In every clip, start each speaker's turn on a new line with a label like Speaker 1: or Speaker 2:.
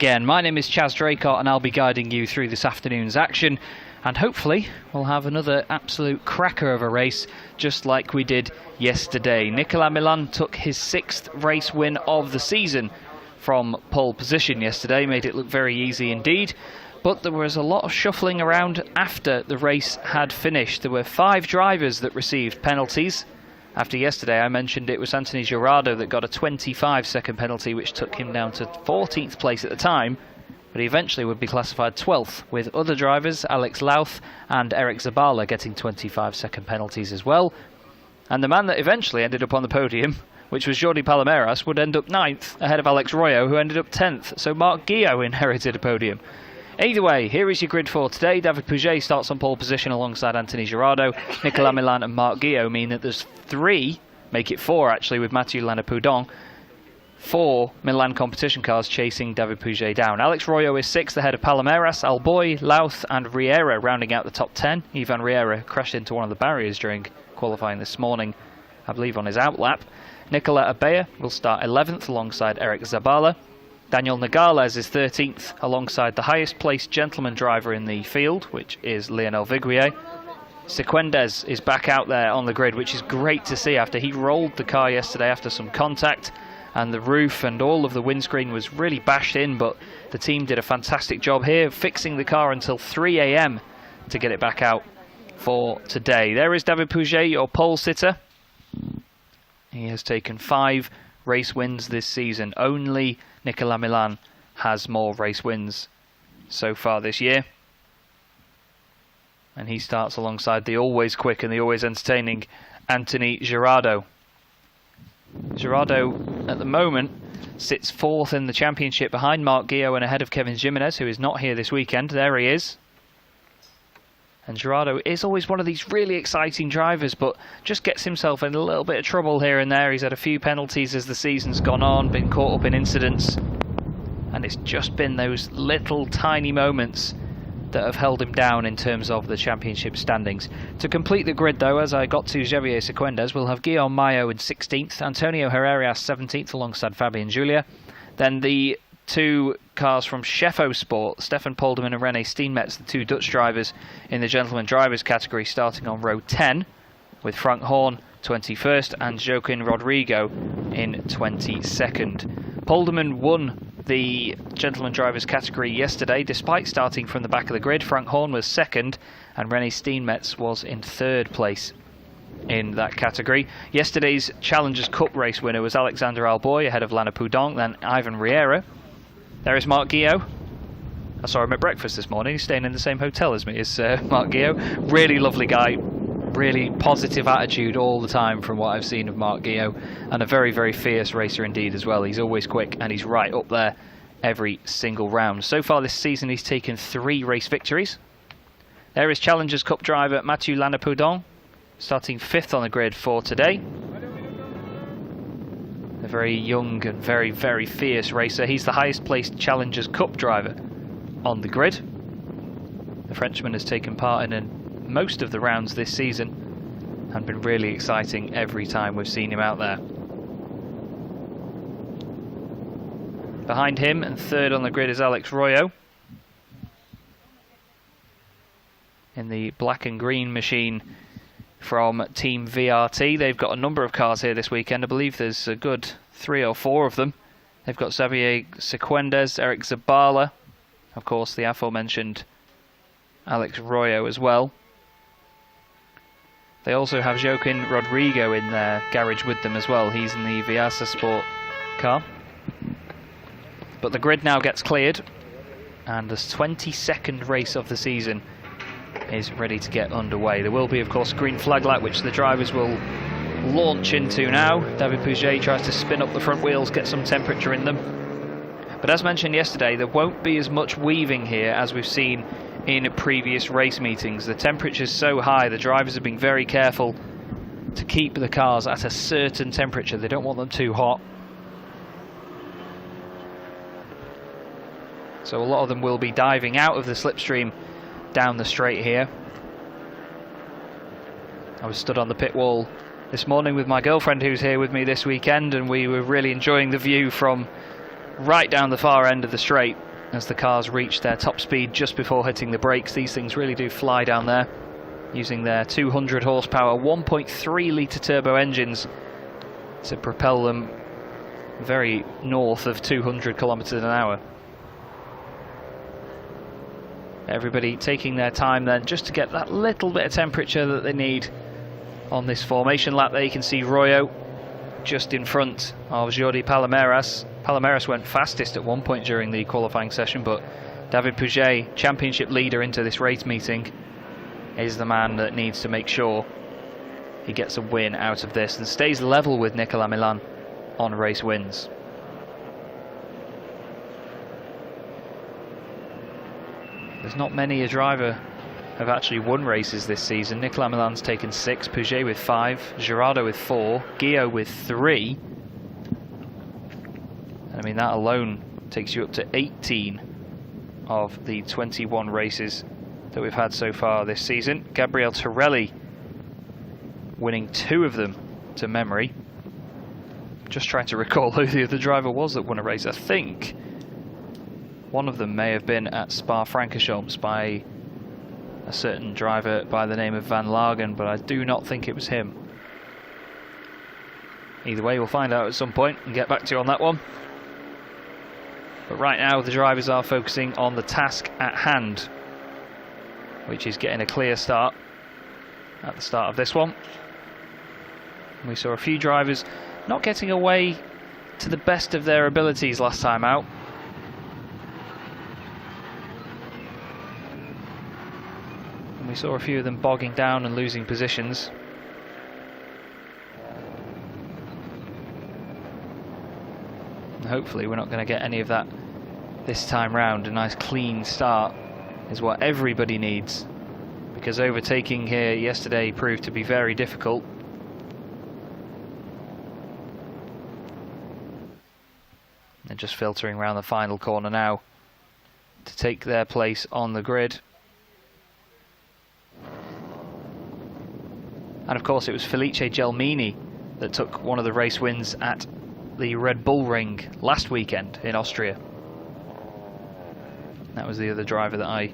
Speaker 1: Again, my name is Chaz Draycott and I'll be guiding you through this afternoon's action, and hopefully we'll have another absolute cracker of a race just like we did yesterday. Nicolas Milan took his 6th race win of the season from pole position yesterday, made it look very easy indeed, but there was a lot of shuffling around after the race had finished. There were 5 drivers that received penalties. After yesterday, I mentioned it was Anthony Girardot that got a 25-second penalty, which took him down to 14th place at the time, but he eventually would be classified 12th, with other drivers, Alex Louth and Eric Zabala, getting 25-second penalties as well. And the man that eventually ended up on the podium, which was Jordi Palomeras, would end up 9th, ahead of Alex Royo, who ended up 10th, so Marc Guillot inherited a podium. Either way, here is your grid for today. David Pouget starts on pole position alongside Anthony Girardot. Nicolas Milan and Marc Guillot mean that there's 3, make it 4 actually, with Mathieu Lanapoudon. 4 Milan competition cars chasing David Pouget down. Alex Royo is 6th ahead of Palomeras, Alboy, Louth and Riera rounding out the top 10. Ivan Riera crashed into one of the barriers during qualifying this morning, I believe on his outlap. Nicolas Abea will start 11th alongside Eric Zabala. Daniel Nogales is 13th alongside the highest placed gentleman driver in the field, which is Lionel Viguier. Sequendez is back out there on the grid, which is great to see after he rolled the car yesterday after some contact, and the roof and all of the windscreen was really bashed in, but the team did a fantastic job here, fixing the car until 3 AM to get it back out for today. There is David Pouget, your pole sitter. He has taken 5 race wins this season. Only Nicolas Milan has more race wins so far this year. And he starts alongside the always quick and the always entertaining Anthony Girardot. Girardot at the moment sits 4th in the championship behind Marc Guillot and ahead of Kevin Jimenez, who is not here this weekend. There he is. And Girardot is always one of these really exciting drivers, but just gets himself in a little bit of trouble here and there. He's had a few penalties as the season's gone on, been caught up in incidents, and it's just been those little tiny moments that have held him down in terms of the championship standings. To complete the grid though, as I got to Javier Sequendez, we'll have Guillaume Mayo in 16th, Antonio Herrerias 17th alongside Fabian Julia. Then the 2 cars from Sheffo Sport, Stefan Polderman and René Steenmetz, the 2 Dutch drivers in the gentleman drivers category, starting on row 10, with Frank Horn 21st and Joaquin Rodrigo in 22nd. Polderman won the gentleman drivers category yesterday despite starting from the back of the grid. Frank Horn was 2nd and René Steenmetz was in 3rd place in that category. Yesterday's Challengers Cup race winner was Alexander Alboy ahead of Lanapoudon, then Ivan Riera. There is Marc Guillot. I saw him at breakfast this morning. He's staying in the same hotel as me, is Marc Guillot. Really lovely guy. Really positive attitude all the time from what I've seen of Marc Guillot. And a very, very fierce racer indeed as well. He's always quick and he's right up there every single round. So far this season he's taken 3 race victories. There is Challengers Cup driver Mathieu Lanapoudon, starting 5th on the grid for today. A very young and very, very fierce racer. He's the highest placed Challengers Cup driver on the grid. The Frenchman has taken part in most of the rounds this season and been really exciting every time we've seen him out there. Behind him and 3rd on the grid is Alex Royo in the black and green machine from Team VRT. They've got a number of cars here this weekend. I believe there's a good 3 or 4 of them. They've got Xavier Sequendez, Eric Zabala, of course the aforementioned Alex Royo as well. They also have Joaquin Rodrigo in their garage with them as well. He's in the Viasa Sport car. But the grid now gets cleared and the 22nd race of the season is ready to get underway. There will be, of course, green flag light, which the drivers will launch into now. David Pouget tries to spin up the front wheels, get some temperature in them. But as mentioned yesterday, there won't be as much weaving here as we've seen in previous race meetings. The temperature's so high, the drivers have been very careful to keep the cars at a certain temperature. They don't want them too hot. So a lot of them will be diving out of the slipstream down the straight here. I was stood on the pit wall this morning with my girlfriend who's here with me this weekend, and we were really enjoying the view from right down the far end of the straight as the cars reach their top speed just before hitting the brakes. These things really do fly down there, using their 200 horsepower 1.3 litre turbo engines to propel them very north of 200 kilometers an hour. Everybody taking their time then just to get that little bit of temperature that they need on this formation lap. There you can see Royo just in front of Jordi Palomares. Palomares went fastest at one point during the qualifying session, but David Pouget, championship leader into this race meeting, is the man that needs to make sure he gets a win out of this and stays level with Nicolas Milan on race wins. There's not many a driver have actually won races this season. Nicolas Milan's taken 6, Pouget with 5, Gerardo with 4, Guillaume with 3. I mean, that alone takes you up to 18 of the 21 races that we've had so far this season. Gabriel Torelli winning 2 of them to memory. Just trying to recall who the other driver was that won a race. I think one of them may have been at Spa-Francorchamps by a certain driver by the name of Van Lagen, but I do not think it was him. Either way, we'll find out at some point and get back to you on that one. But right now the drivers are focusing on the task at hand, which is getting a clear start at the start of this one. We saw a few drivers not getting away to the best of their abilities last time out. And we saw a few of them bogging down and losing positions. And hopefully we're not going to get any of that this time round. A nice clean start is what everybody needs, because overtaking here yesterday proved to be very difficult. They're just filtering around the final corner now to take their place on the grid. And of course it was Felice Gelmini that took one of the race wins at the Red Bull Ring last weekend in Austria. That was the other driver that I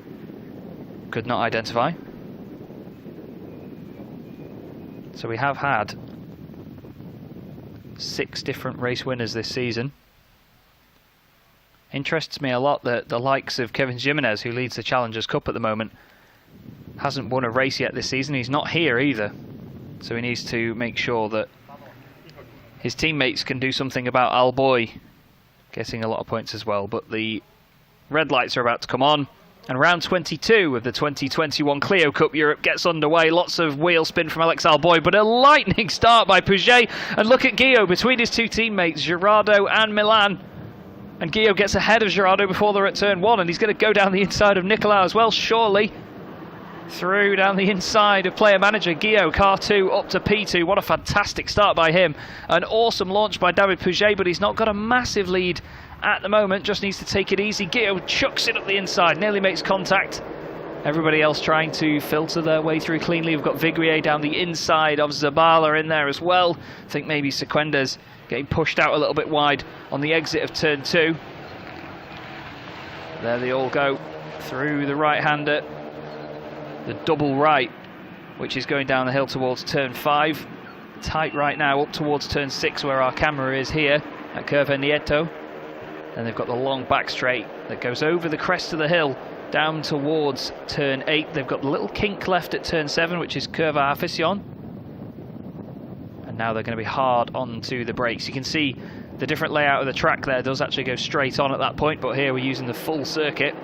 Speaker 1: could not identify. So we have had 6 different race winners this season. Interests me a lot that the likes of Kevin Jimenez, who leads the Challengers Cup at the moment, hasn't won a race yet this season. He's not here either, so he needs to make sure that his teammates can do something about Alboy getting a lot of points as well. But the red lights are about to come on, and round 22 of the 2021 Clio Cup Europe gets underway. Lots of wheel spin from Alex Alboy, but a lightning start by Pouget. And look at Guillaume between his 2 teammates, Gerardo and Milan. And Guillaume gets ahead of Gerardo before they're at turn 1, and he's going to go down the inside of Nicolas as well, surely. Through down the inside of player manager Guillaume, car 2 up to P2. What a fantastic start by him. An awesome launch by David Pouget, but he's not got a massive lead at the moment, just needs to take it easy. Guillaume chucks it up the inside, nearly makes contact. Everybody else trying to filter their way through cleanly. We've got Viguier down the inside of Zabala in there as well. I think maybe Sequendes getting pushed out a little bit wide on the exit of turn 2. There they all go through the right-hander, the double right, which is going down the hill towards turn 5. Tight right now up towards turn 6 where our camera is here at Curva Nieto. And they've got the long back straight that goes over the crest of the hill down towards turn 8. They've got the little kink left at turn 7, which is Curva Afición. And now they're going to be hard onto the brakes. You can see the different layout of the track there does actually go straight on at that point, but here we're using the full circuit.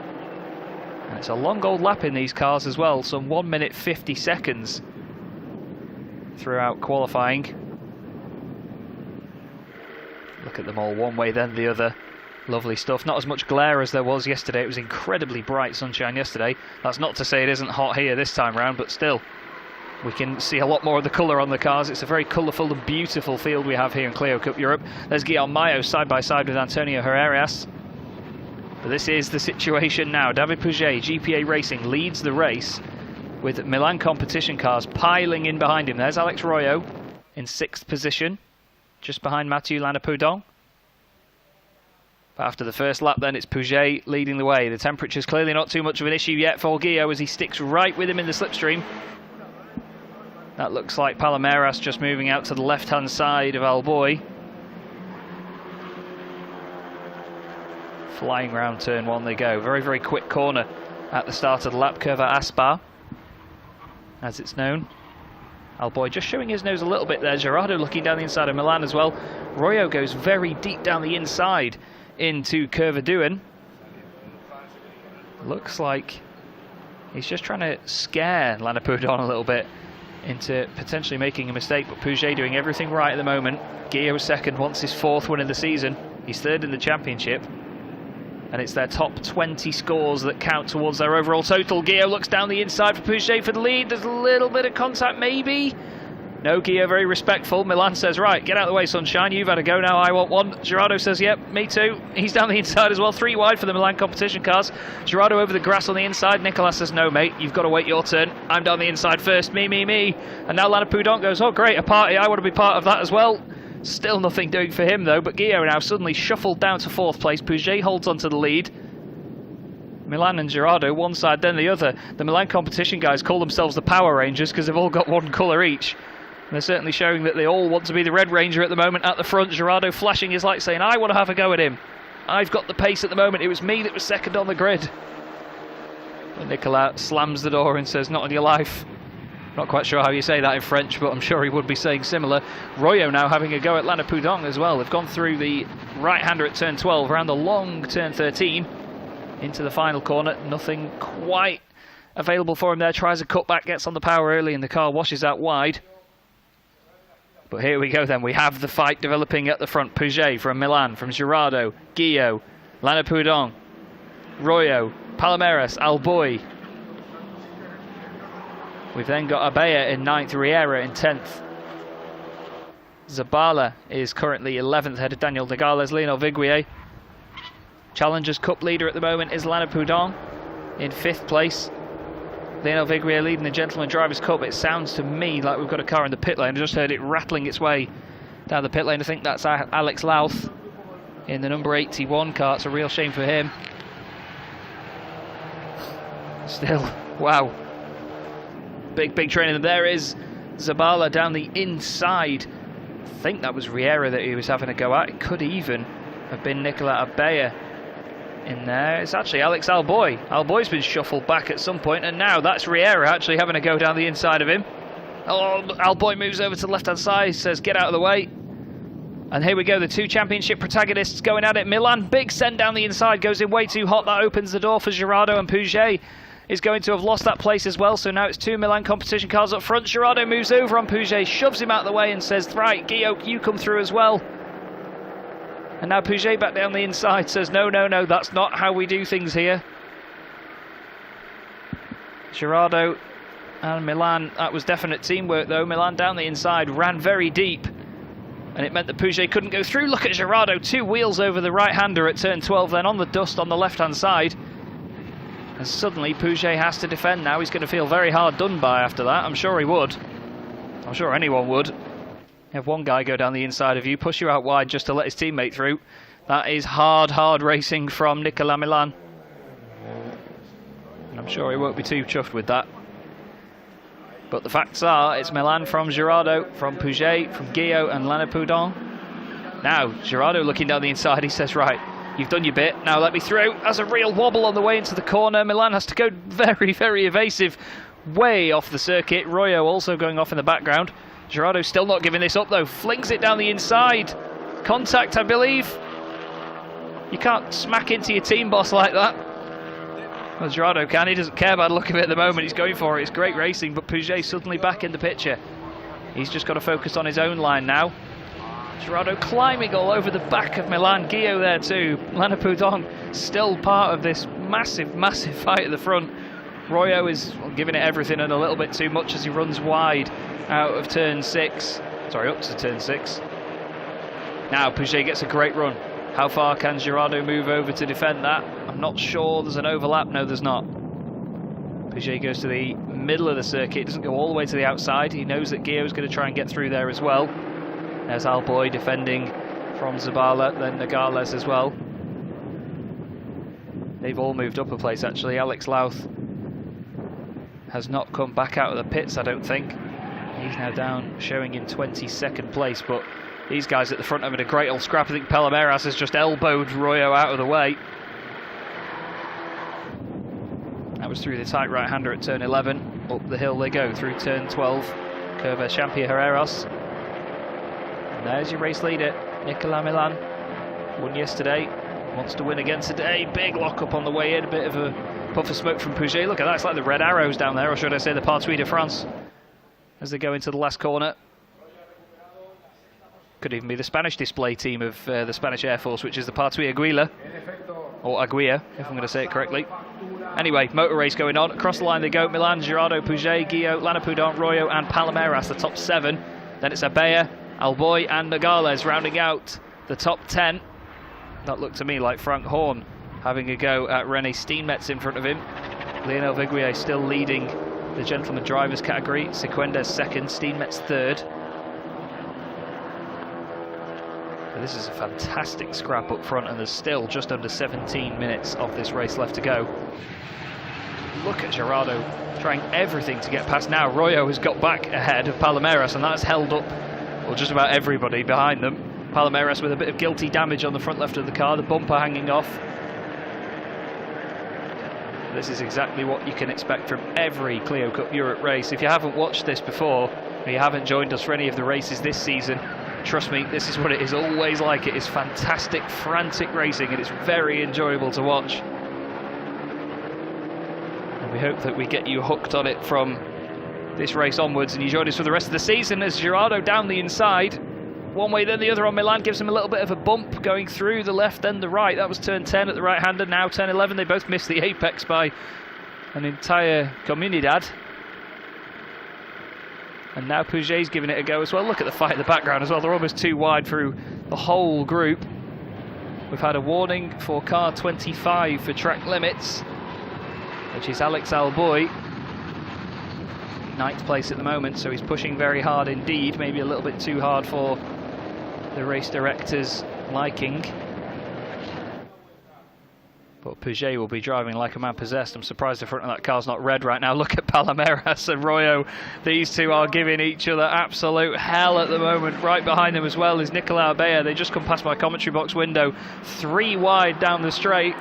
Speaker 1: And it's a long old lap in these cars as well, some 1 minute 50 seconds throughout qualifying. Look at them all, one way then the other. Lovely stuff. Not as much glare as there was yesterday. It was incredibly bright sunshine yesterday. That's not to say it isn't hot here this time round, but still, we can see a lot more of the colour on the cars. It's a very colourful and beautiful field we have here in Clio Cup Europe. There's Guillaume Mayo side by side with Antonio Herreras. But this is the situation now. David Pouget, GPA Racing, leads the race with Milan competition cars piling in behind him. There's Alex Royo in 6th position, just behind Mathieu Lanapoudon. After the first lap then, it's Pouget leading the way. The temperature's clearly not too much of an issue yet for Guillot as he sticks right with him in the slipstream. That looks like Palmeiras just moving out to the left-hand side of Alboy. Flying round turn one they go. Very, very quick corner at the start of the lap, curve at Aspar, as it's known. Alboy just showing his nose a little bit there. Gerardo looking down the inside of Milan as well. Royo goes very deep down the inside into Curvaduan. Looks like he's just trying to scare Lanapoudon a little bit into potentially making a mistake, but Pouget doing everything right at the moment. Guillot second, wants his 4th win of the season. He's 3rd in the championship, and it's their top 20 scores that count towards their overall total. Guillot looks down the inside for Pouget for the lead. There's a little bit of contact maybe. No, Guillot very respectful. Milan says, right, get out of the way, sunshine. You've had a go now, I want one. Gerardo says, yep, me too. He's down the inside as well. 3 wide for the Milan competition cars. Gerardo over the grass on the inside. Nicolas says, no, mate, you've got to wait your turn. I'm down the inside first. Me. And now Lanapoudon goes, oh, great, a party. I want to be part of that as well. Still nothing doing for him, though. But Guillot now suddenly shuffled down to 4th place. Pouget holds onto the lead. Milan and Gerardo, one side, then the other. The Milan competition guys call themselves the Power Rangers because they've all got one colour each. They're certainly showing that they all want to be the Red Ranger at the moment at the front. Gerardo flashing his light saying, I want to have a go at him. I've got the pace at the moment. It was me that was second on the grid. And Nicolas slams the door and says, not on your life. Not quite sure how you say that in French, but I'm sure he would be saying similar. Royo now having a go at Lanapoudon as well. They've gone through the right-hander at turn 12, around the long turn 13, into the final corner. Nothing quite available for him there. Tries a cutback, gets on the power early, and the car washes out wide. But here we go then, we have the fight developing at the front. Pouget from Milan, from Gerardo, Guillot, Lanapoudon, Royo, Palmeiras, Alboy. We've then got Abella in 9th, Riera in 10th. Zabala is currently 11th, ahead of Daniel de Gales, Lionel Viguier. Challengers Cup leader at the moment is Lanapoudon in 5th place. Lionel Viguier leading the Gentleman Drivers' Cup. It sounds to me like we've got a car in the pit lane. I just heard it rattling its way down the pit lane. I think that's Alex Louth in the number 81 car. It's a real shame for him. Still, wow. Big training. There is Zabala down the inside. I think that was Riera that he was having a go at. It could even have been Nicolas Abella in there. It's actually Alex Alboy. Alboy's been shuffled back at some point, and now that's Riera actually having a go down the inside of him. Oh, Alboy moves over to the left-hand side, says get out of the way. And here we go, the 2 championship protagonists going at it. Milan, big send down the inside, goes in way too hot. That opens the door for Gerardo, and Pouget is going to have lost that place as well. So now it's 2 Milan competition cars up front. Gerardo moves over on Pouget, shoves him out of the way and says, right, Guillot, you come through as well. And now Pouget back down the inside says, no, that's not how we do things here. Gerardo and Milan, that was definite teamwork though. Milan down the inside, ran very deep. And it meant that Pouget couldn't go through. Look at Gerardo, 2 wheels over the right-hander at turn 12, then on the dust on the left-hand side. And suddenly Pouget has to defend now. He's going to feel very hard done by after that. I'm sure he would. I'm sure anyone would. Have one guy go down the inside of you, push you out wide just to let his teammate through. That is hard racing from Nicolas Milan. And I'm sure he won't be too chuffed with that. But the facts are, it's Milan from Gerardo, from Pouget, from Guillot and Lanapoudon. Now, Gerardo looking down the inside, he says, right, you've done your bit, now let me through. Has a real wobble on the way into the corner. Milan has to go very evasive, way off the circuit. Royo also going off in the background. Gerardo still not giving this up though, flings it down the inside. Contact, I believe. You can't smack into your team boss like that. Well, Gerardo can, he doesn't care about the look of it at the moment, he's going for it, it's great racing, but Pouget suddenly back in the picture. He's just got to focus on his own line now. Gerardo climbing all over the back of Milan, Guillot there too. Lanapoudon still part of this massive fight at the front. Royo is giving it everything and a little bit too much as he runs wide out of turn 6. Sorry, up to turn 6. Now Pouget gets a great run. How far can Gerardo move over to defend that? I'm not sure. There's an overlap. No, there's not. Pouget goes to the middle of the circuit. Doesn't go all the way to the outside. He knows that Guillot's going to try and get through there as well. There's Alboy defending from Zabala, then Nogales as well. They've all moved up a place actually. Alex Louth has not come back out of the pits, I don't think. He's now down, showing in 22nd place, but these guys at the front having a great old scrap. I think Palomeras has just elbowed Royo out of the way. That was through the tight right-hander at turn 11. Up the hill they go through turn 12. Curva Champion Herreros. And there's your race leader, Nicolas Milan. Won yesterday, wants to win again today. Big lock-up on the way in, a bit of a puff of smoke from Pouget. Look at that, it's like the red arrows down there, or should I say the Partout de France, as they go into the last corner. Could even be the Spanish display team of the Spanish Air Force, which is the Partout Aguila, or Aguilla, if I'm going to say it correctly. Anyway, motor race going on. Across the line they go. Milan, Girardo, Pouget, Guillot, Lanapoudon, Royo and Palomeras, the top 7. Then it's Abella, Alboy and Nogales rounding out the top 10. That looked to me like Frank Horn having a go at René Steenmetz in front of him. Lionel Viguier still leading the gentleman drivers category. Sequendes second, Steenmetz third. This is a fantastic scrap up front, and there's still just under 17 minutes of this race left to go. Look at Girardo trying everything to get past now. Royo has got back ahead of Palomeras, and that's held up, well, just about everybody behind them. Palomeras with a bit of guilty damage on the front left of the car, the bumper hanging off. This is exactly what you can expect from every Clio Cup Europe race. If you haven't watched this before, or you haven't joined us for any of the races this season, trust me, this is what it is always like. It is fantastic, frantic racing, and it's very enjoyable to watch. And we hope that we get you hooked on it from this race onwards, and you join us for the rest of the season as Girardo down the inside. One way then the other on Milan, gives him a little bit of a bump going through the left then the right. That was turn 10 at the right-hander, now turn 11. They both missed the apex by an entire comunidad. And now Pouget's giving it a go as well. Look at the fight in the background as well. They're almost too wide through the whole group. We've had a warning for car 25 for track limits, which is Alex Alboy. 9th place at the moment, so he's pushing very hard indeed. Maybe a little bit too hard for the race director's liking. But Pouget will be driving like a man possessed. I'm surprised the front of that car's not red right now. Look at Palomeras and Royo. These two are giving each other absolute hell at the moment. Right behind them as well is Nicolas Abella. They just come past my commentary box window. 3 wide down the straight.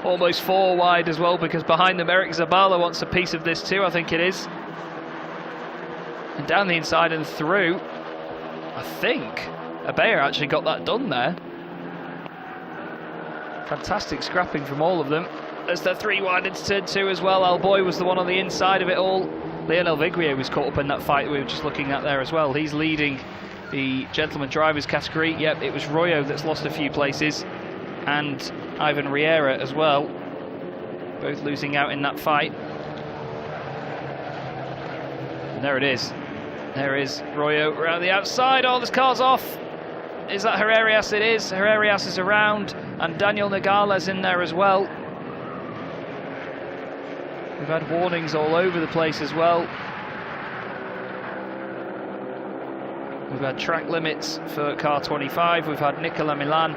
Speaker 1: Almost 4 wide as well, because behind them Eric Zabala wants a piece of this too, I think it is. And down the inside and through. I think Abella actually got that done there. Fantastic scrapping from all of them. As they're 3 wide into turn 2 as well. Alboy was the one on the inside of it all. Lionel Viguier was caught up in that fight we were just looking at there as well. He's leading the gentleman drivers category. Yep, it was Royo that's lost a few places, and Ivan Riera as well, both losing out in that fight. And there it is. There is Royo around the outside. Oh, this car's off. Is that Herrerias? It is. Herrerias is around, and Daniel Nogales in there as well. We've had warnings all over the place as well. We've had track limits for car 25. We've had Nicolas Milan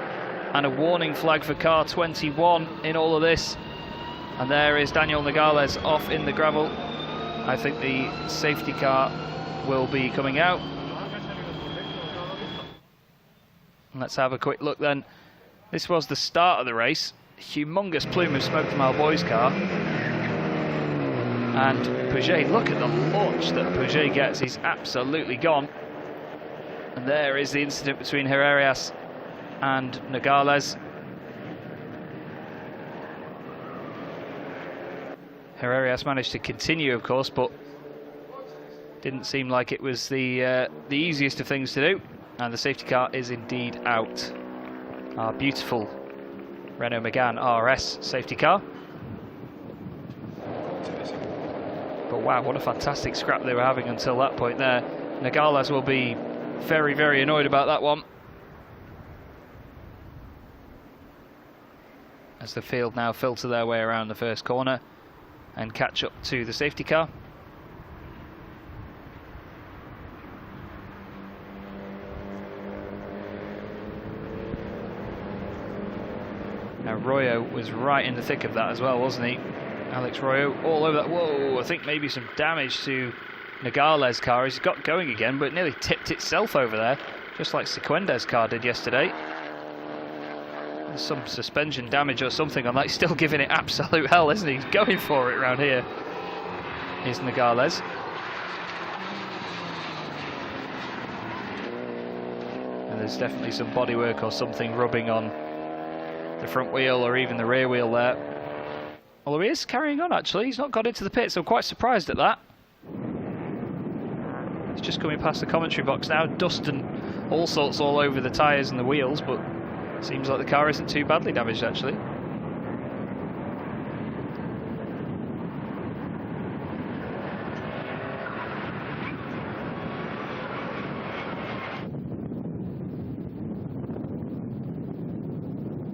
Speaker 1: and a warning flag for car 21 in all of this. And there is Daniel Nogales off in the gravel. I think the safety car will be coming out. Let's have a quick look then. This was the start of the race. Humongous plume of smoke from Alboy's car. And Pouget, look at the launch that Pouget gets. He's absolutely gone. And there is the incident between Herrerias and Nogales. Herrerias managed to continue, of course, but didn't seem like it was the easiest of things to do. And the safety car is indeed out. Our beautiful Renault Megane RS safety car. But wow, what a fantastic scrap they were having until that point there. Nogales will be very, very annoyed about that one. As the field now filter their way around the first corner and catch up to the safety car. Now Royo was right in the thick of that as well, wasn't he? Alex Royo all over that. Whoa, I think maybe some damage to Nogales' car. He's got going again, but nearly tipped itself over there, just like Sequenda's car did yesterday. There's some suspension damage or something on that. He's still giving it absolute hell, isn't he? He's going for it around here. Here's Nogales. And there's definitely some bodywork or something rubbing on the front wheel or even the rear wheel there. Although he is carrying on, actually. He's not got into the pit, so I'm quite surprised at that. He's just coming past the commentary box now. Dust and all sorts all over the tyres and the wheels, but seems like the car isn't too badly damaged, actually.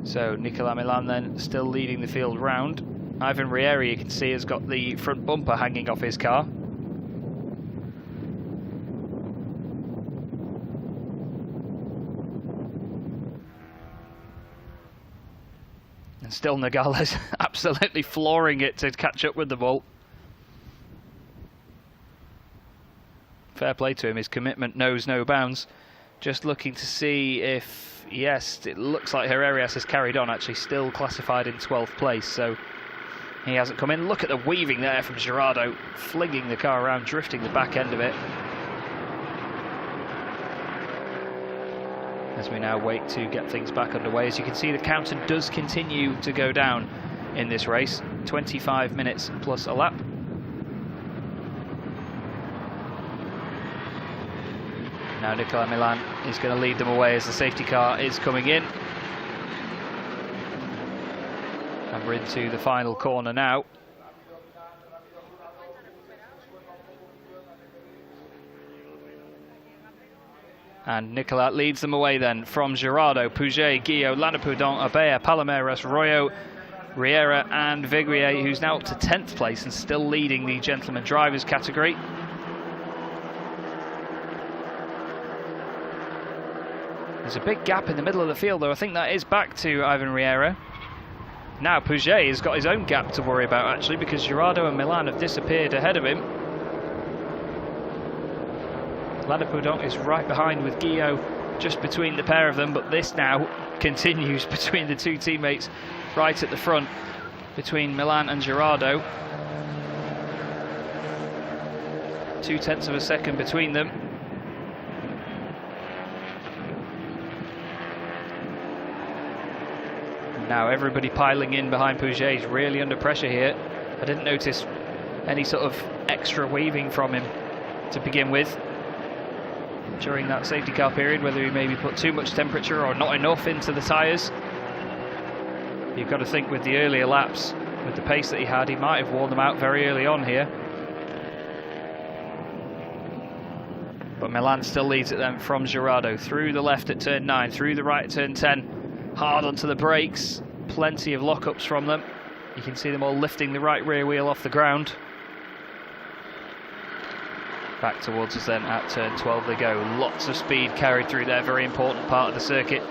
Speaker 1: So Nicolas Milan then still leading the field round. Ivan Riera, you can see, has got the front bumper hanging off his car. And still Nogales absolutely flooring it to catch up with the ball. Fair play to him, his commitment knows no bounds. Just looking to see if, yes, it looks like Herrerias has carried on, actually still classified in 12th place, so he hasn't come in. Look at the weaving there from Gerardo, flinging the car around, drifting the back end of it. As we now wait to get things back underway. As you can see, the counter does continue to go down in this race. 25 minutes plus a lap. Now Nicolas Milan is going to lead them away as the safety car is coming in. And we're into the final corner now. And Nicolas leads them away then from Gerardo, Pouget, Guillot, Lanapoudon, Abea, Palomeras, Royo, Riera and Viguier, who's now up to 10th place and still leading the gentleman drivers category. There's a big gap in the middle of the field, though. I think that is back to Ivan Riera. Now Pouget has got his own gap to worry about, actually, because Gerardo and Milan have disappeared ahead of him. Lanapoudon is right behind with Guillot, just between the pair of them, but this now continues between the two teammates right at the front, between Milan and Gerardo. 0.2 of a second between them. Now everybody piling in behind Pouget. He's really under pressure here. I didn't notice any sort of extra weaving from him to begin with during that safety car period, whether he maybe put too much temperature or not enough into the tyres. You've got to think with the earlier laps, with the pace that he had, he might have worn them out very early on here. But Milan still leads it then from Gerardo, through the left at turn 9, through the right at turn 10. Hard onto the brakes, plenty of lockups from them. You can see them all lifting the right rear wheel off the ground. Back towards us then at turn 12 they go. Lots of speed carried through there, very important part of the circuit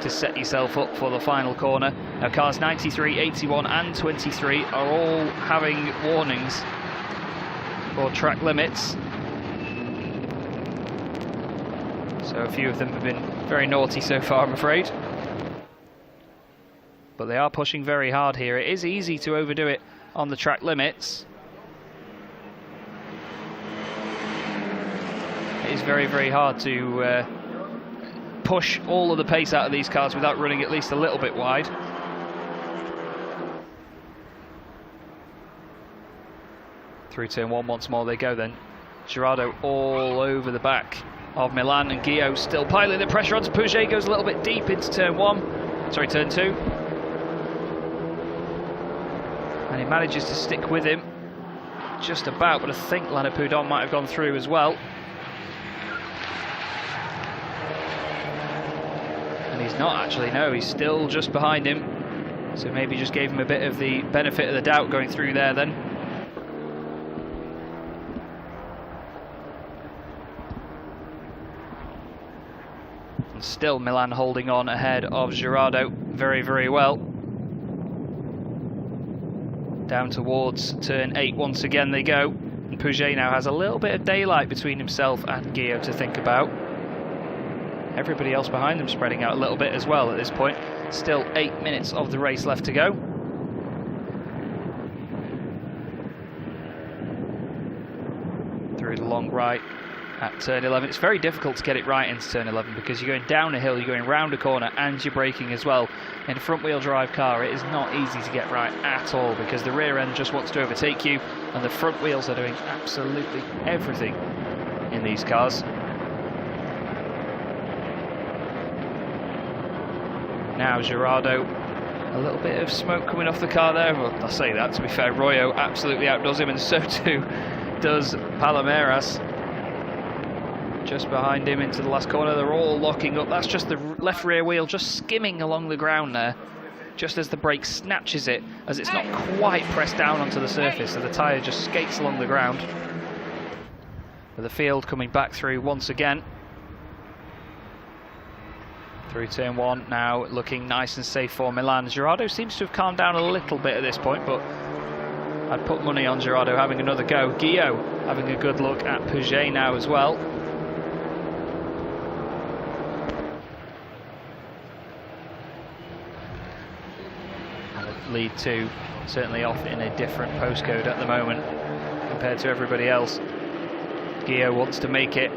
Speaker 1: to set yourself up for the final corner. Now cars 93, 81 and 23 are all having warnings for track limits. So a few of them have been very naughty so far, I'm afraid. But they are pushing very hard here. It is easy to overdo it on the track limits. It is very, very hard to push all of the pace out of these cars without running at least a little bit wide. Through turn 1 once more they go then. Gerardo all over the back of Milan, and Guillot still piling the pressure onto Pouget. Goes a little bit deep into turn 2. And he manages to stick with him just about, but I think Lanapoudon might have gone through as well. And he's not actually, no, he's still just behind him. So maybe just gave him a bit of the benefit of the doubt going through there then. And still Milan holding on ahead of Gerardo very, very well. Down towards turn 8 once again they go. And Pouget now has a little bit of daylight between himself and Guillaume to think about. Everybody else behind them spreading out a little bit as well at this point. Still 8 minutes of the race left to go. Through the long right at turn 11. It's very difficult to get it right into turn 11 because you're going down a hill, you're going round a corner and you're braking as well. In a front wheel drive car it is not easy to get right at all because the rear end just wants to overtake you and the front wheels are doing absolutely everything in these cars. Now Gerardo, a little bit of smoke coming off the car there. Well, I'll say that, to be fair, Royo absolutely outdoes him and so too does Palomares. Just behind him into the last corner, they're all locking up. That's just the left rear wheel just skimming along the ground there, just as the brake snatches it, as it's not quite pressed down onto the surface, so the tyre just skates along the ground. But the field coming back through once again. Through turn 1 now, looking nice and safe for Milan. Gerardo seems to have calmed down a little bit at this point, but I'd put money on Gerardo having another go. Guillaume having a good look at Pouget now as well. Lead 2 certainly off in a different postcode at the moment compared to everybody else. Guillaume wants to make it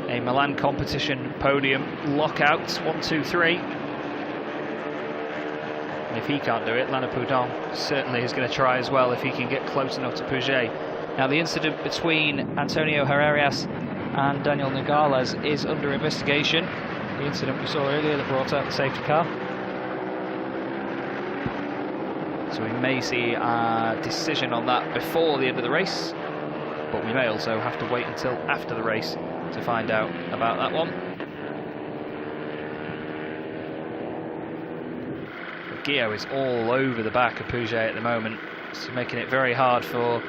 Speaker 1: a Milan competition podium lockout, 1, 2, 3. And if he can't do it, Lanapoudon certainly is going to try as well if he can get close enough to Pouget. Now the incident between Antonio Herrerias and Daniel Nogales is under investigation. The incident we saw earlier that brought out the safety car. So we may see a decision on that before the end of the race, but we may also have to wait until after the race to find out about that one. But Guillaume is all over the back of Pouget at the moment, so making it very hard for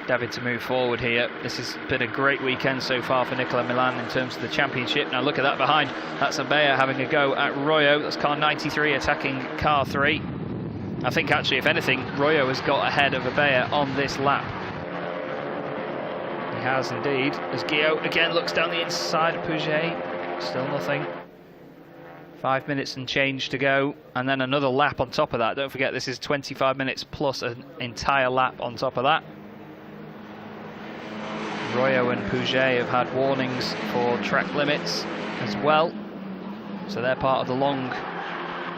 Speaker 1: David to move forward here. This has been a great weekend so far for Nicolas Milan in terms of the championship. Now look at that behind, that's Abea having a go at Royo. That's car 93 attacking car 3. I think actually, if anything, Royo has got ahead of Abea on this lap. He has indeed, as Guillaume again looks down the inside of Pouget. Still nothing. 5 minutes and change to go, and then another lap on top of that. Don't forget, this is 25 minutes plus an entire lap on top of that. Royo and Pouget have had warnings for track limits as well, so they're part of the long,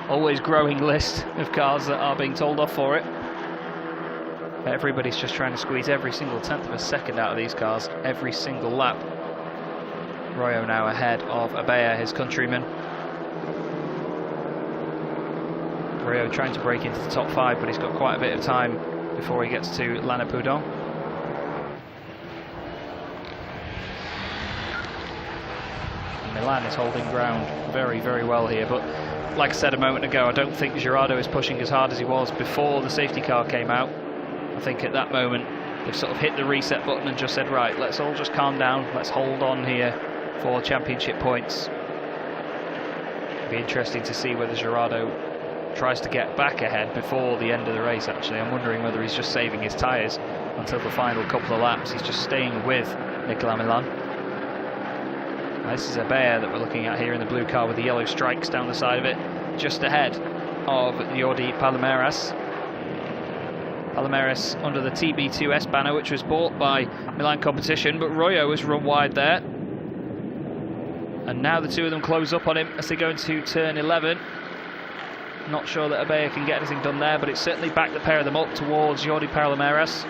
Speaker 1: always growing list of cars that are being told off for it. Everybody's just trying to squeeze every single tenth of a second out of these cars, every single lap. Royo now ahead of Abea, his countryman. Royo trying to break into the top 5, but he's got quite a bit of time before he gets to Lanapoudon. Milan is holding ground very, very well here, but like I said a moment ago, I don't think Gerardo is pushing as hard as he was before the safety car came out. I think at that moment they've sort of hit the reset button and just said, right, let's all just calm down, let's hold on here for championship points. It'll be interesting to see whether Gerardo tries to get back ahead before the end of the race. Actually, I'm wondering whether he's just saving his tyres until the final couple of laps. He's just staying with Nicolas Milan. Now, this is Abea that we're looking at here in the blue car with the yellow strikes down the side of it, just ahead of Jordi Palomares. Palomares under the TB2S banner, which was bought by Milan Competition, but Royo has run wide there. And now the two of them close up on him as they go into turn 11. Not sure that Abea can get anything done there, but it's certainly backed the pair of them up towards Jordi Palomares.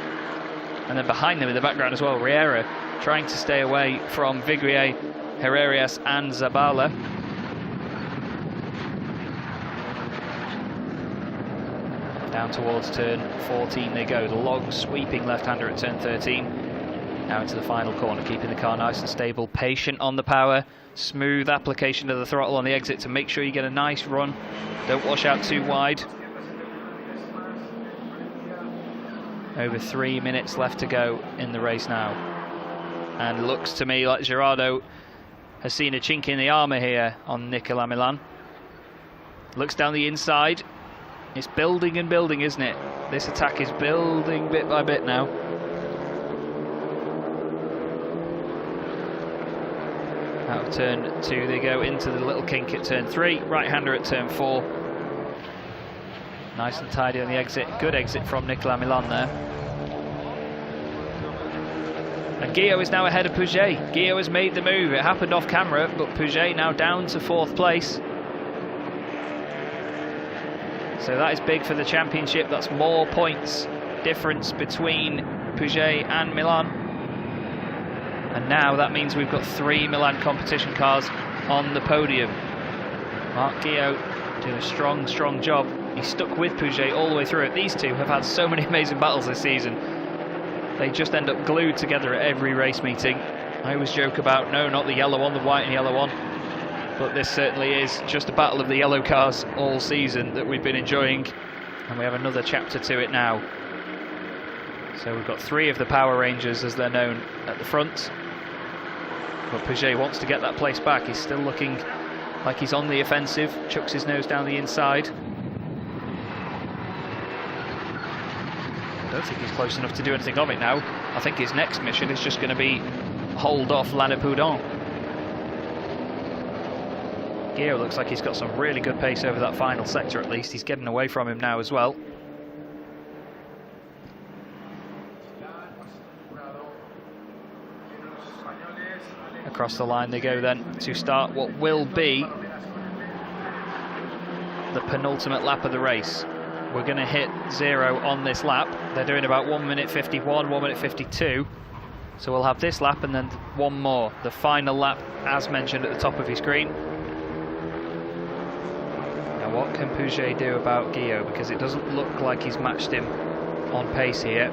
Speaker 1: And then behind them in the background as well, Riera trying to stay away from Viguier, Herrerias and Zabala. Down towards turn 14 they go, the long sweeping left-hander at turn 13. Now into the final corner, keeping the car nice and stable, patient on the power, smooth application of the throttle on the exit to make sure you get a nice run, don't wash out too wide. Over 3 minutes left to go in the race now, and it looks to me like Gerardo has seen a chink in the armour here on Nicolas Milan. Looks down the inside. It's building and building, isn't it? This attack is building bit by bit now. Out of turn 2 they go, into the little kink at turn 3, right-hander at turn 4. Nice and tidy on the exit, good exit from Nicolas Milan there. And Guillaume is now ahead of Pouget. Guillaume has made the move, it happened off camera, but Pouget now down to 4th place. So that is big for the championship, that's more points difference between Pouget and Milan. And now that means we've got 3 Milan competition cars on the podium. Marc Guillaume doing a strong job. He stuck with Pouget all the way through it. These two have had so many amazing battles this season. They just end up glued together at every race meeting. I always joke about, no, not the yellow one, the white and yellow one. But this certainly is just a battle of the yellow cars all season that we've been enjoying. And we have another chapter to it now. So we've got 3 of the Power Rangers, as they're known, at the front. But Pouget wants to get that place back. He's still looking like he's on the offensive. Chucks his nose down the inside. I don't think he's close enough to do anything of it now. I think his next mission is just going to be hold off Lanapoudon. Guillaume looks like he's got some really good pace over that final sector at least. He's getting away from him now as well. Across the line they go then to start what will be the penultimate lap of the race. We're going to hit 0 on this lap. They're doing about 1 minute 51, 1 minute 52. So we'll have this lap and then one more. The final lap, as mentioned at the top of your screen. Now what can Pouget do about Guillaume? Because it doesn't look like he's matched him on pace here.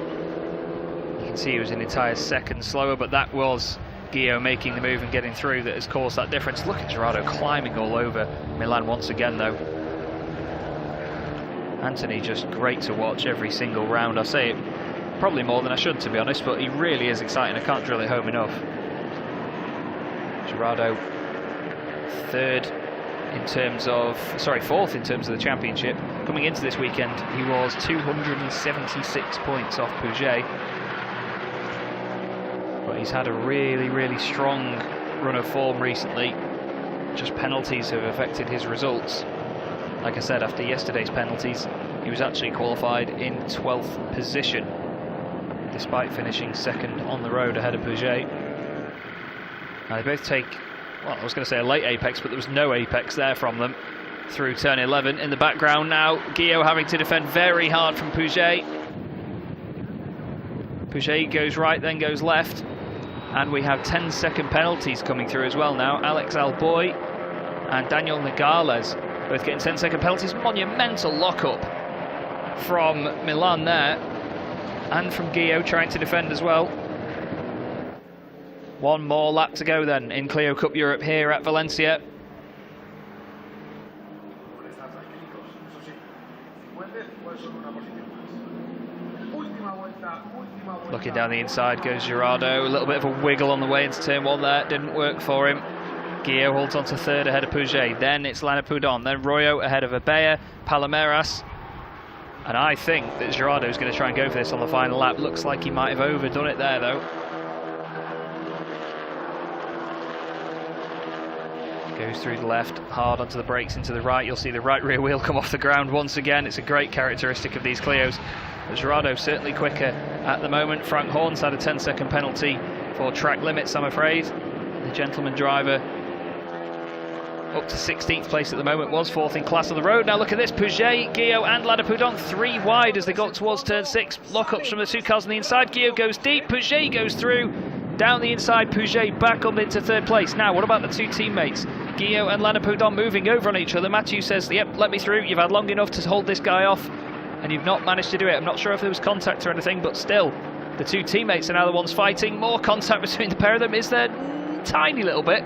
Speaker 1: You can see he was an entire second slower, but that was Guillaume making the move and getting through that has caused that difference. Look at Gerardo climbing all over Milan once again though. Anthony just great to watch every single round. I say it probably more than I should, to be honest, but he really is exciting. I can't drill it home enough. Gerardo fourth in terms of the championship. Coming into this weekend, he was 276 points off Pouget. But he's had a really strong run of form recently. Just penalties have affected his results. Like I said, after yesterday's penalties, he was actually qualified in 12th position, despite finishing second on the road ahead of Pouget. Now they both take, well, I was going to say a late apex, but there was no apex there from them through turn 11. In the background now, Guillaume having to defend very hard from Pouget. Pouget goes right, then goes left. And we have 10-second penalties coming through as well now. Alex Alboy and Daniel Nogales both getting 10-second penalties. Monumental lockup from Milan there. And from Guillaume trying to defend as well. One more lap to go then in Clio Cup Europe here at Valencia. Looking down the inside goes Gerardo. A little bit of a wiggle on the way into turn 1 there. Didn't work for him. Guillaume holds on to 3rd ahead of Pouget. Then it's Lanapoudon. Then Royo ahead of Abea, Palomeras. And I think that Gerardo is going to try and go for this on the final lap. Looks like he might have overdone it there though. Goes through the left, hard onto the brakes into the right. You'll see the right rear wheel come off the ground once again. It's a great characteristic of these Clios. But Gerardo certainly quicker at the moment. Frank Horn's had a 10-second penalty for track limits, I'm afraid. The gentleman driver up to 16th place at the moment, was 4th in class on the road. Now look at this, Pouget, Guillaume and Lanapoudon 3 wide as they got towards turn 6. Lockups from the 2 cars on the inside. Guillaume goes deep, Pouget goes through. Down the inside, Pouget back up into 3rd place. Now what about the 2 teammates? Guillaume and Lanapoudon moving over on each other. Mathieu says, yep, let me through. You've had long enough to hold this guy off and you've not managed to do it. I'm not sure if there was contact or anything, but still, the 2 teammates are now the ones fighting. More contact between the pair of them. Is there? Tiny little bit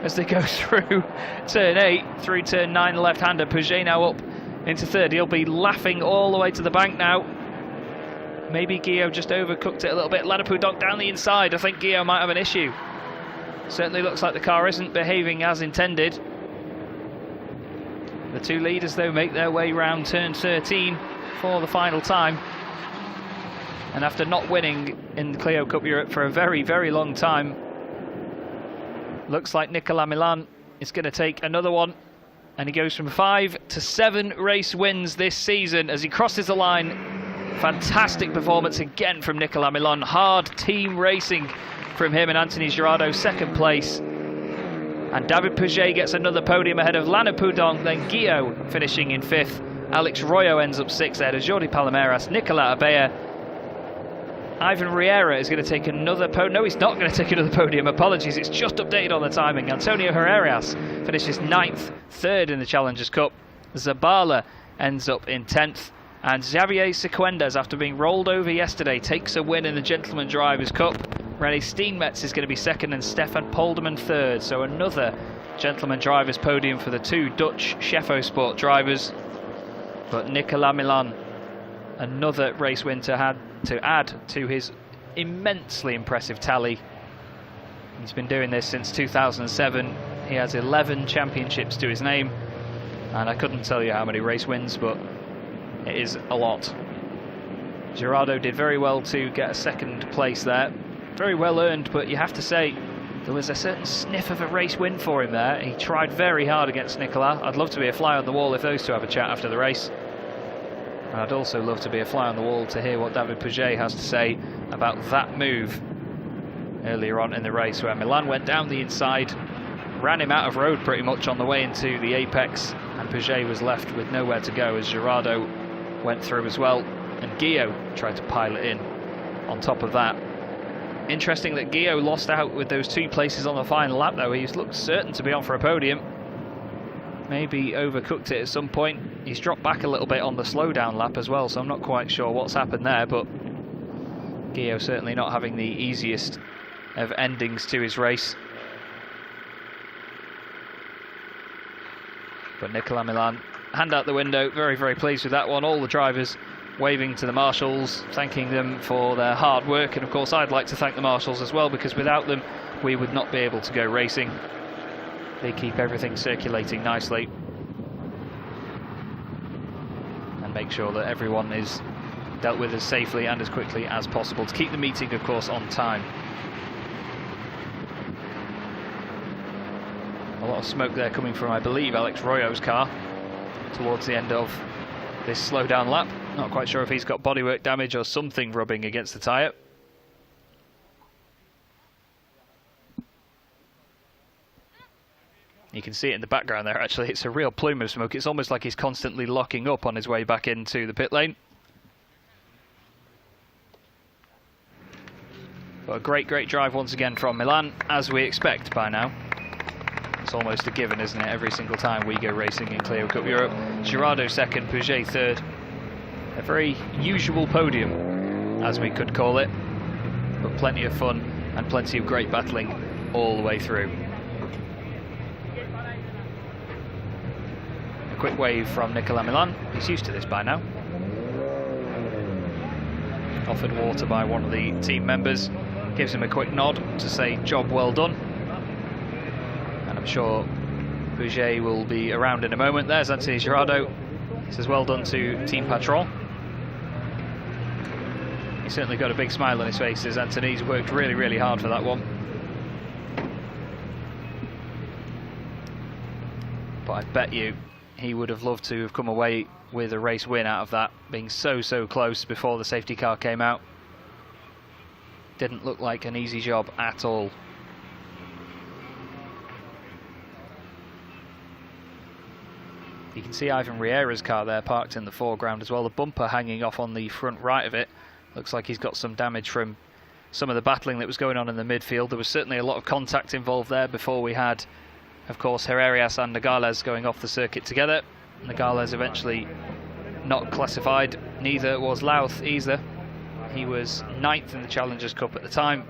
Speaker 1: as they go through turn 8, through turn 9, the left-hander. Pouget now up into 3rd. He'll be laughing all the way to the bank now. Maybe Guillaume just overcooked it a little bit. Lanapoudon down the inside. I think Guillaume might have an issue. Certainly looks like the car isn't behaving as intended. The 2 leaders though make their way round turn 13 for the final time. And after not winning in the Clio Cup Europe for a very, very long time, looks like Nicolas Milan is going to take another one. And he goes from 5 to 7 race wins this season as he crosses the line. Fantastic performance again from Nicolas Milan. Hard team racing from him and Anthony Girardot, second place. And David Pouget gets another podium ahead of Lana Poudon, then Guillaume finishing in 5th. Alex Royo ends up 6th ahead of Jordi Palomeras, Nicolas Abea. Ivan Riera is going to take another podium. No, he's not going to take another podium. Apologies, it's just updated on the timing. Antonio Herrerias finishes 9th, 3rd in the Challengers Cup. Zabala ends up in 10th. And Xavier Sequendes, after being rolled over yesterday, takes a win in the Gentleman Drivers' Cup. René Steenmetz is going to be 2nd and Stefan Polderman 3rd. So another Gentleman Drivers podium for the 2 Dutch Chefo Sport drivers. But Nicolas Milan, another race win to add to his immensely impressive tally. He's been doing this since 2007. He has 11 championships to his name. And I couldn't tell you how many race wins, but it is a lot. Girardot did very well to get a 2nd place there. Very well earned, but you have to say there was a certain sniff of a race win for him there. He tried very hard against Nicolas. I'd love to be a fly on the wall if those two have a chat after the race. And I'd also love to be a fly on the wall to hear what David Pouget has to say about that move earlier on in the race, where Milan went down the inside, ran him out of road pretty much on the way into the apex, and Pouget was left with nowhere to go as Girardot went through as well, and Guillaume tried to pile it in on top of that. Interesting that Guillaume lost out with those 2 places on the final lap though. He looked certain to be on for a podium. Maybe overcooked it at some point. He's dropped back a little bit on the slowdown lap as well, so I'm not quite sure what's happened there, but Guillaume certainly not having the easiest of endings to his race. But Nicolas Milan, hand out the window, very, very pleased with that one. All the drivers waving to the marshals, thanking them for their hard work, and of course I'd like to thank the marshals as well, because without them we would not be able to go racing. They keep everything circulating nicely and make sure that everyone is dealt with as safely and as quickly as possible to keep the meeting, of course, on time. A lot of smoke there coming from, I believe, Alex Royo's car towards the end of this slowdown lap. Not quite sure if he's got bodywork damage or something rubbing against the tyre. You can see it in the background there, actually. It's a real plume of smoke. It's almost like he's constantly locking up on his way back into the pit lane. But a great, great drive once again from Milan, as we expect by now. It's almost a given, isn't it? Every single time we go racing in Clio Cup Europe. Girardot 2nd, Pouget 3rd. A very usual podium, as we could call it. But plenty of fun and plenty of great battling all the way through. A quick wave from Nicolas Milan. He's used to this by now. Offered water by one of the team members. Gives him a quick nod to say job well done. And I'm sure Pouget will be around in a moment. There's Anthony Girardot. He says well done to Team Patron. He's certainly got a big smile on his face as Anthony's worked really, really hard for that one. But I bet you he would have loved to have come away with a race win out of that, being so, so close before the safety car came out. Didn't look like an easy job at all. You can see Ivan Riera's car there parked in the foreground as well, the bumper hanging off on the front right of it. Looks like he's got some damage from some of the battling that was going on in the midfield. There was certainly a lot of contact involved there before we had, of course, Herrerias and Nogales going off the circuit together. Nogales eventually not classified, neither was Louth either. He was 9th in the Challengers Cup at the time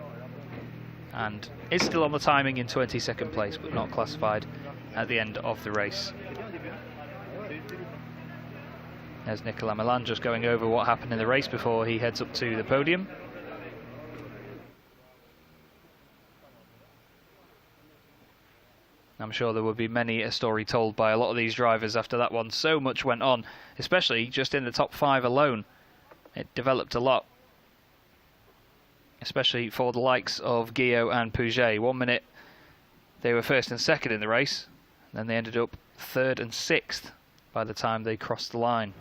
Speaker 1: and is still on the timing in 22nd place, but not classified at the end of the race. There's Nicolas Milan just going over what happened in the race before he heads up to the podium. I'm sure there would be many a story told by a lot of these drivers after that one. So much went on, especially just in the top 5 alone. It developed a lot, especially for the likes of Guillaume and Pouget. 1 minute they were first and second in the race, and then they ended up third and sixth by the time they crossed the line.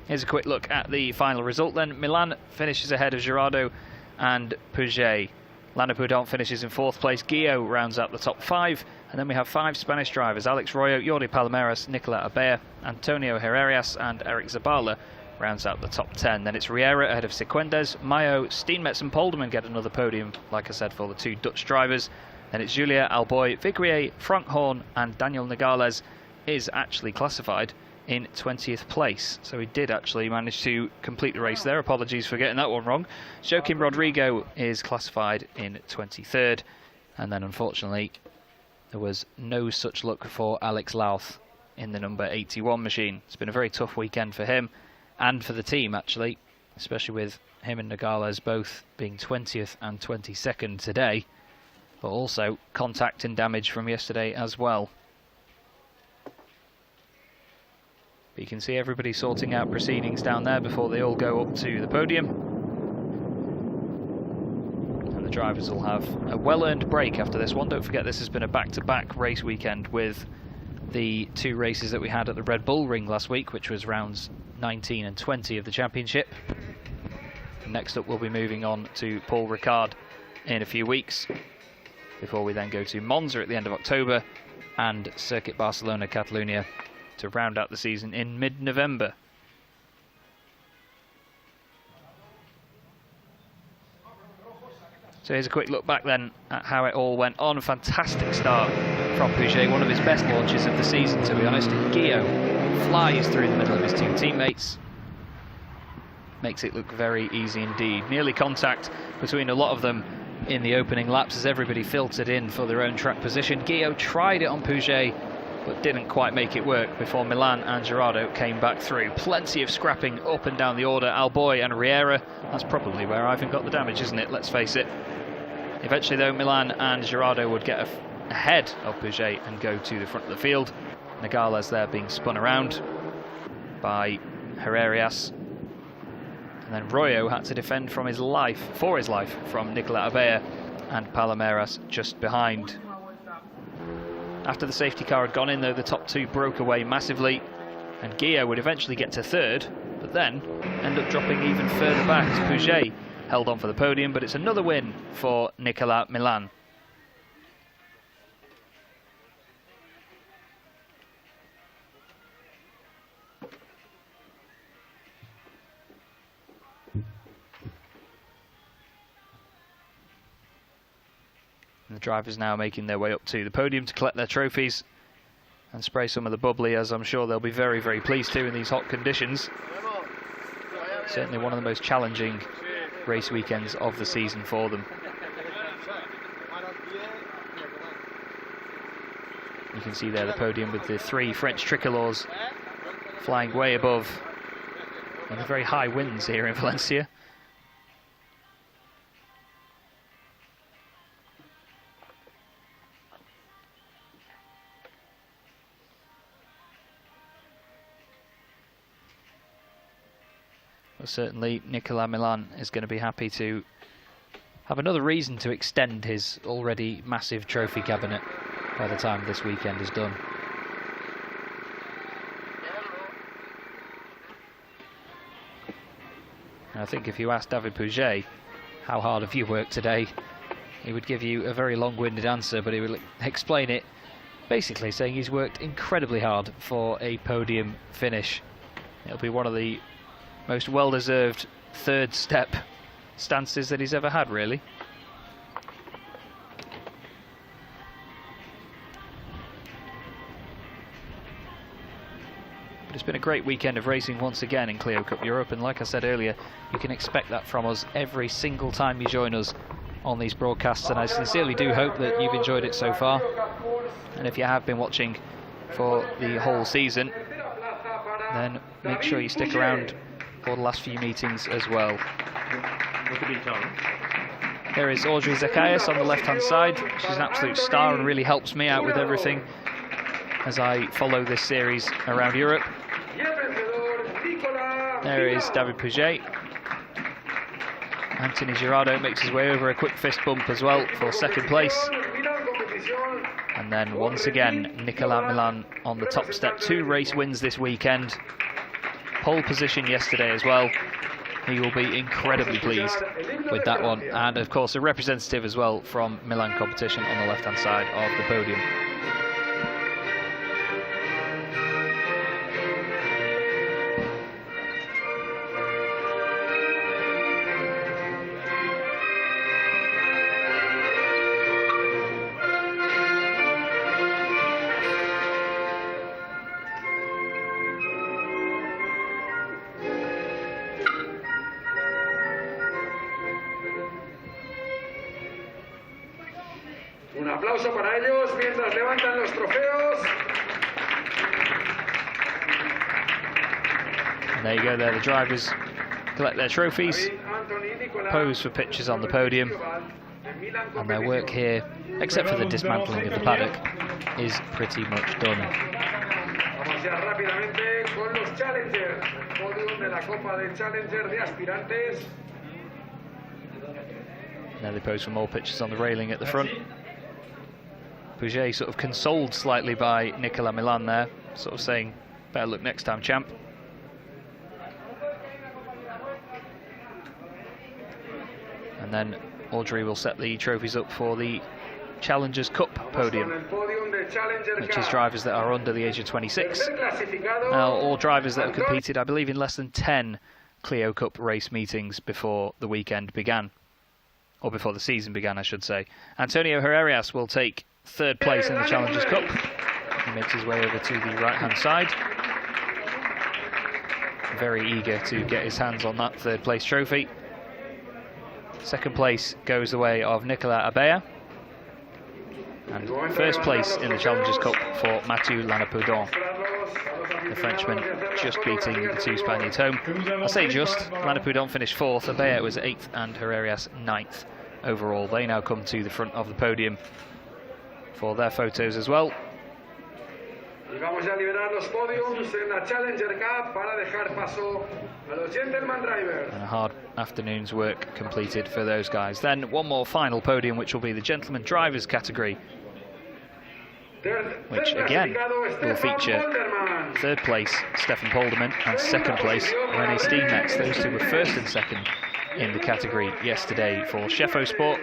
Speaker 1: Here's a quick look at the final result then. Milan finishes ahead of Girardeau and Pouget. Lana Poudon finishes in 4th place. Guillaume rounds out the top 5. And then we have 5 Spanish drivers: Alex Royo, Jordi Palomares, Nicolas Abea, Antonio Herrerias and Eric Zabala rounds out the top 10. Then it's Riera ahead of Sequendes, Mayo, Steenmetz and Polderman get another podium, like I said, for the 2 Dutch drivers. Then it's Julia Alboy, Vigrier, Frank Horn and Daniel Nogales is actually classified in 20th place. So he did actually manage to complete the race there. Apologies for getting that one wrong. Joaquim Rodrigo is classified in 23rd. And then unfortunately there was no such luck for Alex Louth in the number 81 machine. It's been a very tough weekend for him and for the team actually, especially with him and Nogales both being 20th and 22nd today, but also contact and damage from yesterday as well. But you can see everybody sorting out proceedings down there before they all go up to the podium. And the drivers will have a well-earned break after this one. Don't forget, this has been a back-to-back race weekend with the 2 races that we had at the Red Bull Ring last week, which was rounds 19 and 20 of the championship. Next up we'll be moving on to Paul Ricard in a few weeks, before we then go to Monza at the end of October and Circuit Barcelona Catalunya to round out the season in mid-November. So here's a quick look back then at how it all went on. A fantastic start from Pouget, one of his best launches of the season, to be honest. Guillaume flies through the middle of his 2 teammates, makes it look very easy indeed. Nearly contact between a lot of them in the opening laps as everybody filtered in for their own track position. Guillaume tried it on Pouget but didn't quite make it work before Milan and Girardeau came back through. Plenty of scrapping up and down the order. Alboy and Riera, that's probably where Ivan got the damage, isn't it? Let's face it. Eventually though, Milan and Girardeau would get ahead of Pouget and go to the front of the field. Nogales there being spun around by Herrerias. And then Royo had to defend for his life from Nicolas Abea and Palomares just behind. After the safety car had gone in though, the top 2 broke away massively, and Guillaume would eventually get to 3rd, but then end up dropping even further back as Pouget held on for the podium. But it's another win for Nicolas Milan. And the drivers now making their way up to the podium to collect their trophies and spray some of the bubbly, as I'm sure they'll be very, very pleased to in these hot conditions. Certainly one of the most challenging race weekends of the season for them. You can see there the podium with the 3 French tricolores flying way above, and the very high winds here in Valencia. Well, certainly Nicolas Milan is going to be happy to have another reason to extend his already massive trophy cabinet by the time this weekend is done. And I think if you asked David Pouget how hard have you worked today, he would give you a very long-winded answer, but he would explain it basically saying he's worked incredibly hard for a podium finish. It'll be one of the most well-deserved 3rd step stances that he's ever had, really. But it's been a great weekend of racing once again in Clio Cup Europe, and like I said earlier, you can expect that from us every single time you join us on these broadcasts, and I sincerely do hope that you've enjoyed it so far. And if you have been watching for the whole season, then make sure you stick around for the last few meetings as well. There is Audrey Zacchaeus on the left-hand side. She's an absolute star and really helps me out with everything as I follow this series around Europe. There is David Puget. Anthony Girardo makes his way over a quick fist bump as well for second place. And then once again, Nicolas Milan on the top step. 2 race wins this weekend. Pole position yesterday as well. He will be incredibly pleased with that one. And of course a representative as well from Milan competition on the left-hand side of the podium.
Speaker 2: Un aplauso para ellos mientras levantan los trofeos.
Speaker 1: And there you go, there the drivers collect their trophies, pose for pictures on the podium, and their work here, except for the dismantling of the paddock, is pretty much done.
Speaker 2: Vamos ya rápidamente con los Challengers, podium de la Copa de Challenger de Aspirantes.
Speaker 1: Now they pose for more pictures on the railing at the front. Puget sort of consoled slightly by Nicolas Milan there, sort of saying, better luck next time, champ. And then Audrey will set the trophies up for the Challengers Cup podium, which is drivers that are under the age of 26. Now, all drivers that have competed, I believe, in less than 10 Clio Cup race meetings before the weekend began. Or before the season began, I should say. Antonio Herrerias will take 3rd place in the Challengers Cup. He makes his way over to the right-hand side. Very eager to get his hands on that 3rd place trophy. 2nd place goes the way of Nicolas Abea. And 1st place in the Challengers Cup for Mathieu Lanapoudon. The Frenchman just beating the 2 Spaniards home. I say just, Lanapoudon finished 4th, Abea was 8th and Herrerias 9th overall. They now come to the front of the podium for their photos as well.
Speaker 2: Y vamos ya a liberar los podiums en la Challenger Cup para dejar paso a los Gentleman Drivers.
Speaker 1: And a hard afternoon's work completed for those guys. Then one more final podium, which will be the Gentleman Drivers category, which again will feature 3rd place Stefan Polderman and 2nd place René Steenmetz. Those two were 1st and 2nd in the category yesterday for Chefo Sport,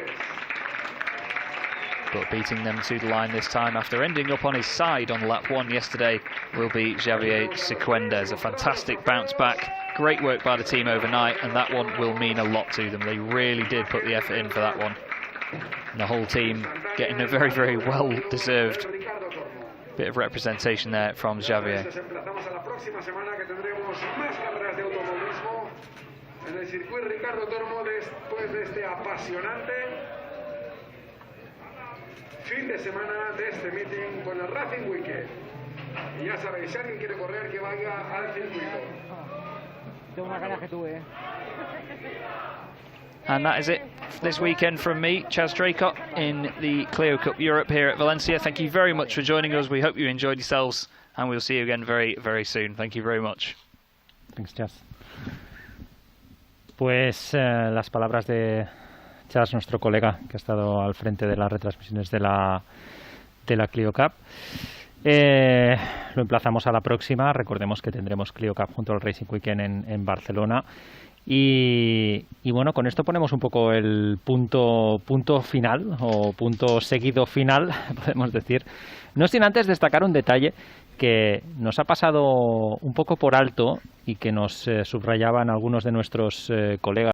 Speaker 1: but beating them to the line this time after ending up on his side on lap 1 yesterday will be Javier Sequendez. A fantastic bounce back, great work by the team overnight, and that one will mean a lot to them. They really did put the effort in for that one, and the whole team getting a very, very well deserved bit of representation there from Javier.
Speaker 2: Fin de semana de este meeting con el Racing Weekend. Y ya sabéis, si alguien quiere correr, que vaya al circuito.
Speaker 3: Tengo una ganas que tuve.
Speaker 1: And that is it this weekend from me, Chaz Draycott, in the Clio Cup Europe here at Valencia. Thank you very much for joining us. We hope you enjoyed yourselves, and we'll see you again very, very soon. Thank you very much.
Speaker 4: Thanks, Chaz. Pues las palabras de Chaz, nuestro colega que ha estado al frente de las retransmisiones de la Clio Cup. Lo emplazamos a la próxima. Recordemos que tendremos Clio Cup junto al Racing Weekend en Barcelona. Y bueno, con esto ponemos un poco el punto final, o punto seguido final, podemos decir. No sin antes destacar un detalle que nos ha pasado un poco por alto y que nos subrayaban algunos de nuestros colegas.